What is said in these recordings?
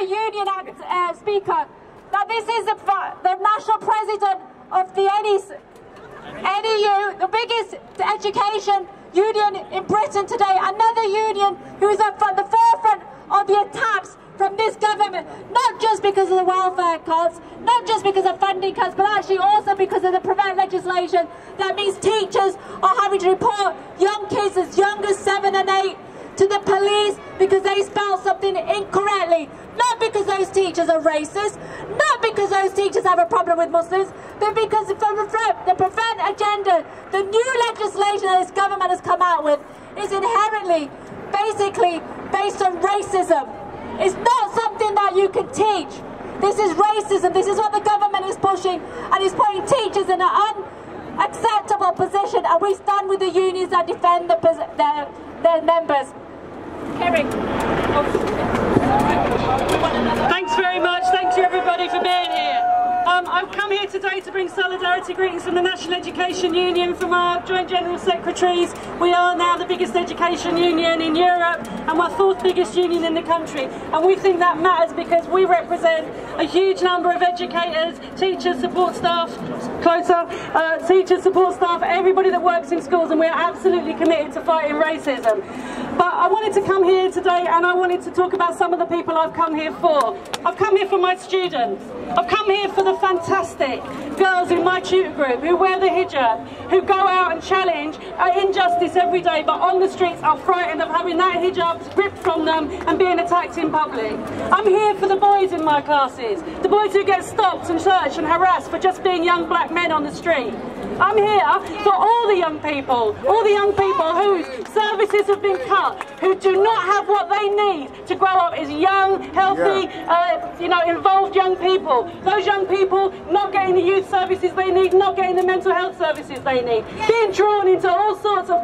the union speaker that this is the national president of the NEU, the biggest education union in Britain today, another union who is at the forefront of the attacks from this government, not just because of the welfare cuts, not just because of funding cuts, but actually also because of the prevent legislation that means teachers are having to report young kids as young as 7 and 8 to the police because they spelled something incorrectly. Not because those teachers are racist, not because those teachers have a problem with Muslims, but because the prevent agenda, the new legislation that this government has come out with, is inherently, basically, based on racism. It's not something that you can teach. This is racism. This is what the government is pushing, and it's putting teachers in an unacceptable position, and we stand with the unions that defend their members. Kerry. Thanks very much. Thank you everybody for being here. I've come here today to bring solidarity greetings from the National Education Union, from our Joint General Secretaries. We are now the biggest education union in Europe and our 4th biggest union in the country. And we think that matters because we represent a huge number of educators, teachers, support staff, teachers, support staff, everybody that works in schools, and we are absolutely committed to fighting racism. But I wanted to come here today and I wanted to talk about some of the people I've come here for. I've come here for my students. I've come here for the fantastic girls in my tutor group who wear the hijab, who go out and challenge injustice every day, but on the streets are frightened of having that hijab ripped from them and being attacked in public. I'm here for the boys in my classes, the boys who get stopped and searched and harassed for just being young black men on the street. I'm here for all the young people whose services have been cut, who do not have what they need to grow up as young, healthy, involved young people. Those young people not getting the youth services they need, not getting the mental health services they need, being drawn into all sorts of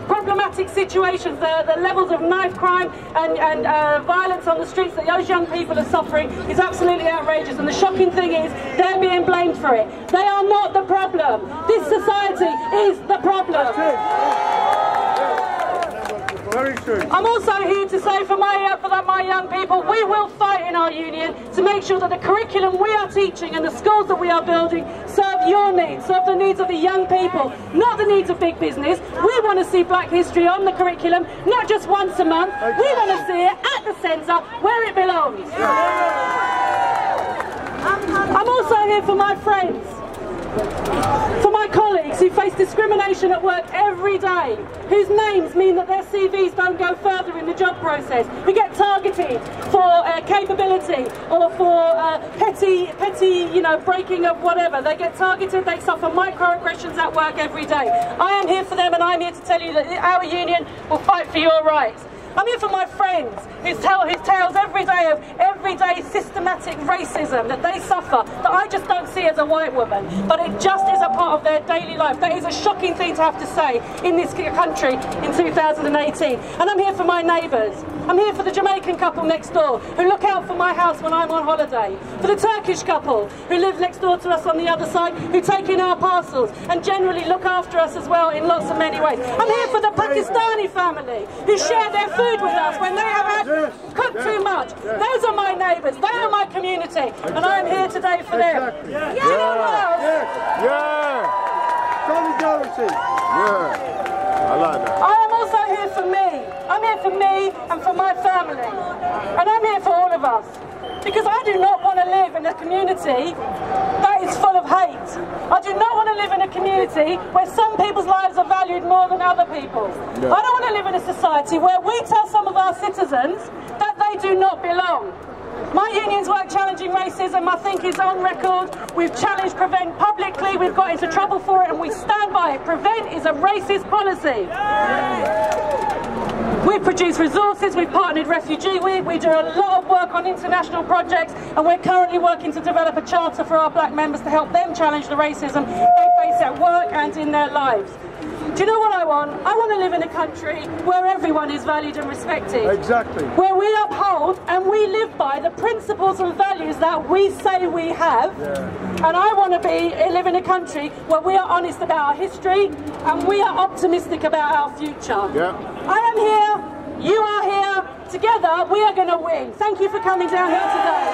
problematic situations. The levels of knife crime and violence on the streets that those young people are suffering is absolutely outrageous, and the shocking thing is they're being blamed for it. They are not the problem. This society is the problem. Very true. I'm also here to say for my young people, we will fight in our union to make sure that the curriculum we are teaching and the schools that we are building serve your needs, serve the needs of the young people, not the needs of big business. We want to see Black history on the curriculum, not just once a month. We want to see it at the centre where it belongs. I'm also here for my friends, for my colleagues who face discrimination at work every day, whose names mean that their CVs don't go further in the job process, who get targeted for capability or for petty, breaking of whatever. They get targeted, they suffer microaggressions at work every day. I am here for them, and I'm here to tell you that our union will fight for your rights. I'm here for my friends whose tales every day of everyday systematic racism that they suffer, that I just don't see as a white woman, but it just is a part of their daily life. That is a shocking thing to have to say in this country in 2018. And I'm here for my neighbours. I'm here for the Jamaican couple next door who look out for my house when I'm on holiday, for the Turkish couple who live next door to us on the other side, who take in our parcels and generally look after us as well in lots of many ways. I'm here for the Pakistani family who share their food with us when they have had cooked too much. Those are my neighbours, they are my community, and I am here today for them. Solidarity. I like that. I am also here for me. I'm here for me and for my family. And I'm here for all of us. Because I do not want to live in a community that is full of hate. I do not want to live in a community where some people's lives are valued more than other people's. Yeah. I don't want to live in a society where we tell some of our citizens that they do not belong. My union's work challenging racism, I think, is on record. We've challenged Prevent publicly, we've got into trouble for it, and we stand by it. Prevent is a racist policy. We've produced resources, we've partnered Refugee Week, we do a lot of work on international projects, and we're currently working to develop a charter for our black members to help them challenge the racism they face at work and in their lives. Do you know what I want? I want to live in a country where everyone is valued and respected. Exactly. Where we uphold and we live by the principles and values that we say we have. Yeah. And I want to live in a country where we are honest about our history and we are optimistic about our future. Yeah. I am here, you are here, together we are going to win. Thank you for coming down here today.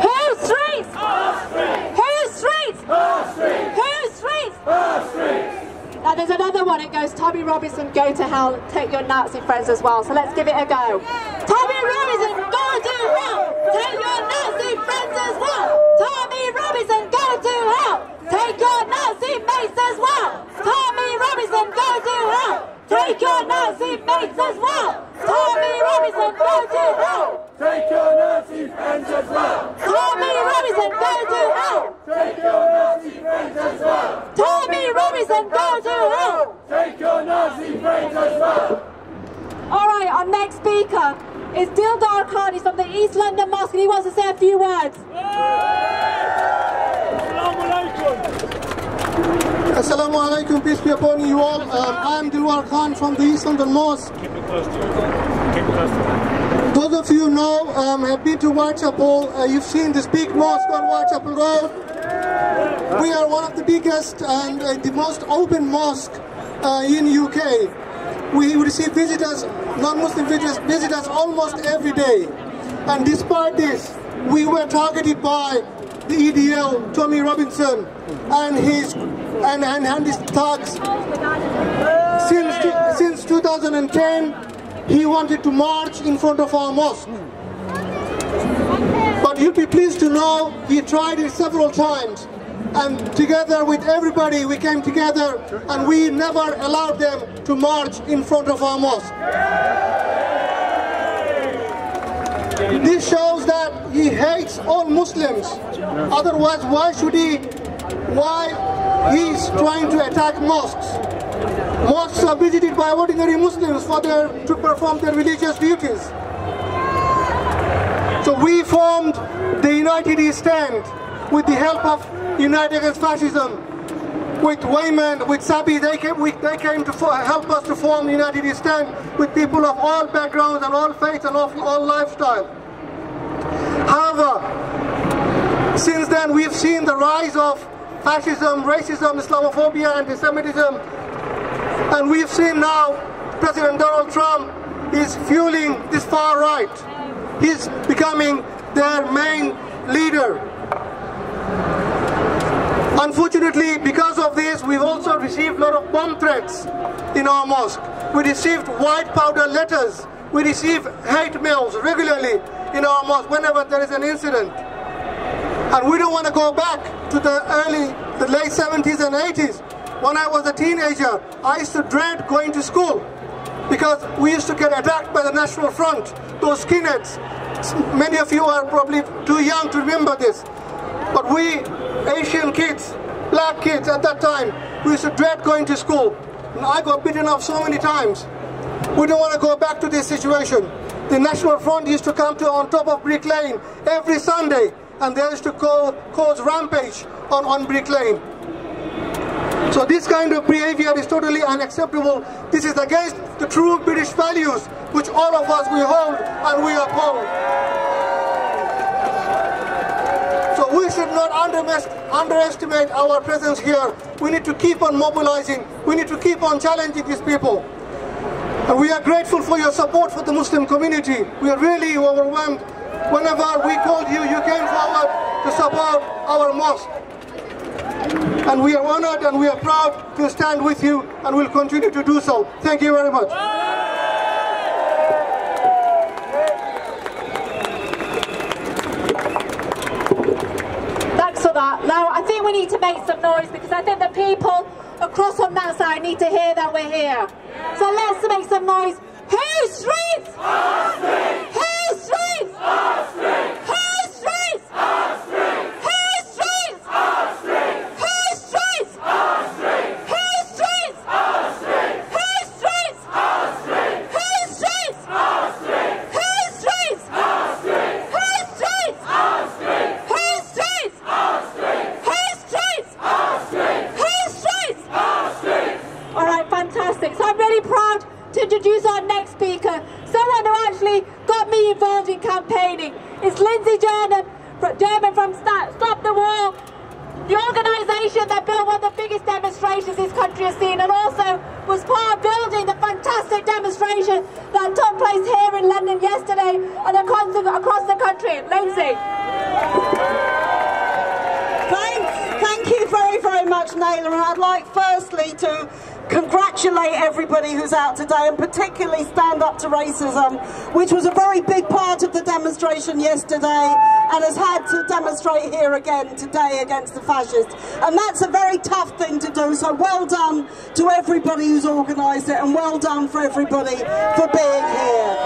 Whose streets? Our streets. Whose streets? Our streets. Whose streets? Our streets. Now there's another one. It goes, Tommy Robinson, go to hell, take your Nazi friends as well. So let's give it a go. Tommy Robinson, go to hell, take your Nazi friends as well. Tommy Robinson, go to hell, take your Nazi mates as well. Tommy Robinson, go to hell, take your Nazi mates as well. Tommy Robinson, go to hell, Take your Nazi friends as well. Tommy Robinson, go to hell. Take your Nazi friends as well. Tommy Robinson, go to hell. Take your Nazi friends as well. All right, our next speaker is Dildar Khan. He's from the East London Mosque and he wants to say a few words. Assalamu alaikum, peace be upon you all. I am Dildar Khan from the East London Mosque. Keep it close to you. Keep it close to you. Those of you know, have been to Whitechapel. You've seen this big mosque on Whitechapel Road. We are one of the biggest and the most open mosque in UK. We receive visitors, non-Muslim visitors almost every day. And despite this, we were targeted by the EDL, Tommy Robinson, and his thugs. Since 2010, he wanted to march in front of our mosque. But you'll be pleased to know he tried it several times. And together with everybody, we came together and we never allowed them to march in front of our mosque. This shows that he hates all Muslims. Otherwise, why he's trying to attack mosques? Mosques are visited by ordinary Muslims to perform their religious duties. So we formed the United East Stand with the help of United Against Fascism. With Wayman, with Sebi, they came to help us to form the United East Stand with people of all backgrounds and all faiths and all lifestyle. However, since then we've seen the rise of fascism, racism, Islamophobia, anti-Semitism, and we've seen now President Donald Trump is fueling this far right. He's becoming their main leader. Unfortunately, because of this, we've also received a lot of bomb threats in our mosque. We received white powder letters. We receive hate mails regularly in our mosque whenever there is an incident. And we don't want to go back to the late 70s and 80s. When I was a teenager, I used to dread going to school because we used to get attacked by the National Front, those skinheads. Many of you are probably too young to remember this. But we, Asian kids, black kids at that time, we used to dread going to school. And I got beaten up so many times. We don't want to go back to this situation. The National Front used to come on top of Brick Lane every Sunday, and they used to cause rampage on Brick Lane. So this kind of behavior is totally unacceptable. This is against the true British values, which all of us we hold and we uphold. So we should not underestimate our presence here. We need to keep on mobilizing. We need to keep on challenging these people. And we are grateful for your support for the Muslim community. We are really overwhelmed. Whenever we called you, you came forward to support our mosque. And we are honored and we are proud to stand with you and will continue to do so. Thank you very much. Thanks for that. Now, I think we need to make some noise because I think the people across on that side need to hear that we're here. So let's make some noise. Whose streets? Our streets! Whose streets? Our streets! Whose streets? Our streets! Whose streets? Our streets! Whose streets? Our streets! Whose streets? Our streets! Whose streets? Our streets! Whose streets? Our streets! Whose streets? Our streets! Whose streets? Our streets! Whose streets? Our streets! Whose streets? Our streets! Whose streets? Our streets! All right, fantastic. So I'm really proud to introduce our next speaker, someone who actually got me involved in campaigning. It's Lindsay German from Stop the War. the organisation that built one of the biggest demonstrations this country has seen, and also was part of building the fantastic demonstration that took place here in London yesterday and across the country. Lindsay. Thank you very, very much, Naila, and I'd like firstly to congratulate everybody who's out today, and particularly Stand Up to Racism, which was a very big part of the demonstration yesterday and has had to demonstrate here again today against the fascists. And that's a very tough thing to do, so well done to everybody who's organised it, and well done for everybody for being here.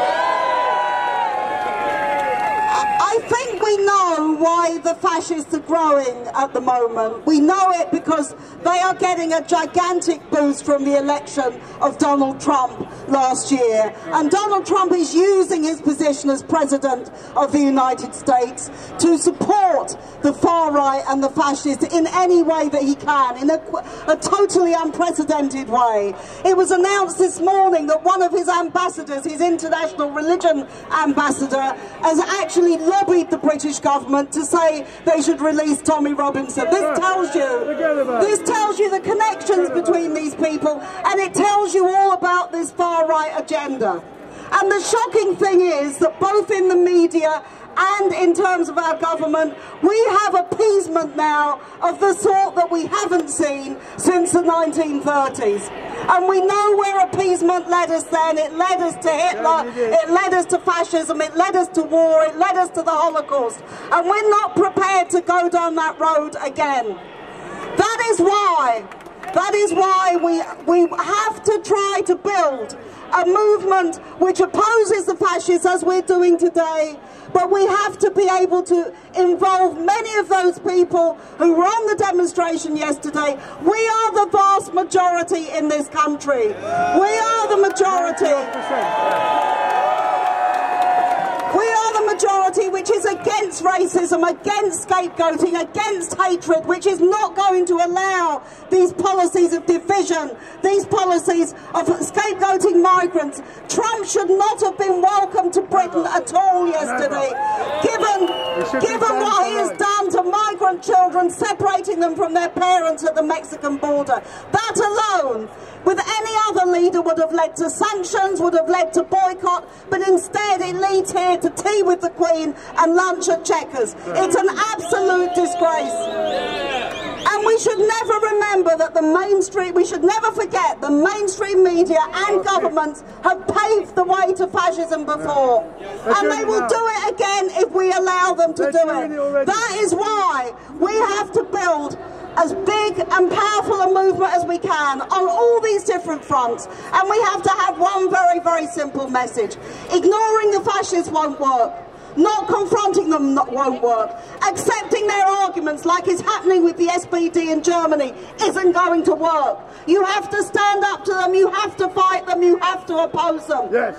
I think we know why the fascists are growing at the moment. We know it because they are getting a gigantic boost from the election of Donald Trump last year. And Donald Trump is using his position as President of the United States to support the far right and the fascists in any way that he can, in a totally unprecedented way. It was announced this morning that one of his ambassadors, his international religion ambassador, has actually lobbied the British government to say they should release Tommy Robinson. This tells you the connections between these people, and it tells you all about this far-right agenda. And the shocking thing is that both in the media and in terms of our government, we have appeasement now of the sort that we haven't seen since the 1930s. And we know where appeasement led us then. It led us to Hitler, it led us to fascism, it led us to war, it led us to the Holocaust. And we're not prepared to go down that road again. That is why we have to try to build a movement which opposes the fascists as we're doing today, but we have to be able to involve many of those people who were on the demonstration yesterday. We are the vast majority in this country. We are the majority. We are the majority which is against racism, against scapegoating, against hatred, which is not going to allow these policies of division, these policies of scapegoating migrants. Trump should not have been welcome to Britain at all yesterday, given what he has done to migrant children, separating them from their parents at the Mexican border. That alone, with any other leader, would have led to sanctions, would have led to boycott, but instead it leads here to tea with the Queen and lunch at Chequers. It's an absolute disgrace. And we should never remember that we should never forget the mainstream media and governments have paved the way to fascism before. And they will do it again if we allow them to do it. That is why we have to build as big and powerful a movement as we can on all these different fronts. And we have to have one very, very simple message. Ignoring the fascists won't work. Not confronting them won't work. Accepting their arguments, like is happening with the SPD in Germany, isn't going to work. You have to stand up to them, you have to fight them, you have to oppose them. Yes.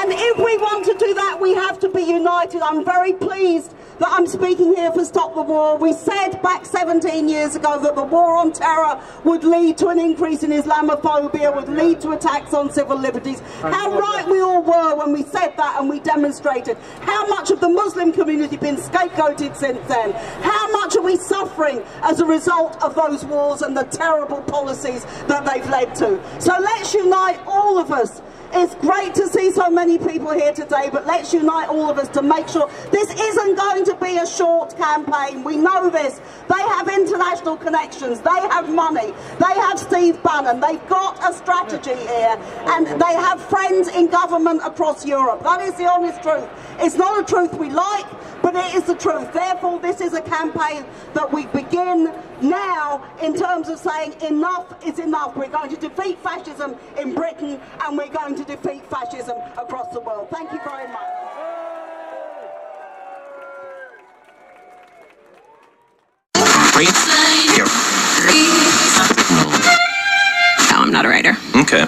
And if we want to do that, we have to be united. I'm very pleased that I'm speaking here for Stop the War. We said back 17 years ago that the war on terror would lead to an increase in Islamophobia, would lead to attacks on civil liberties. How right we all were when we said that and we demonstrated. How much of the Muslim community been scapegoated since then? How much are we suffering as a result of those wars and the terrible policies that they've led to? So let's unite, all of us. It's great to see so many people here today, but let's unite all of us to make sure this isn't going to be a short campaign. We know this. They have international connections. They have money. They have Steve Bannon. They've got a strategy here, and they have friends in government across Europe. That is the honest truth. It's not a truth we like, but it is the truth. Therefore, this is a campaign that we begin now in terms of saying enough is enough. We're going to defeat fascism in Britain, and we're going to defeat fascism across the world. Thank you very much. No, I'm not a writer. Okay.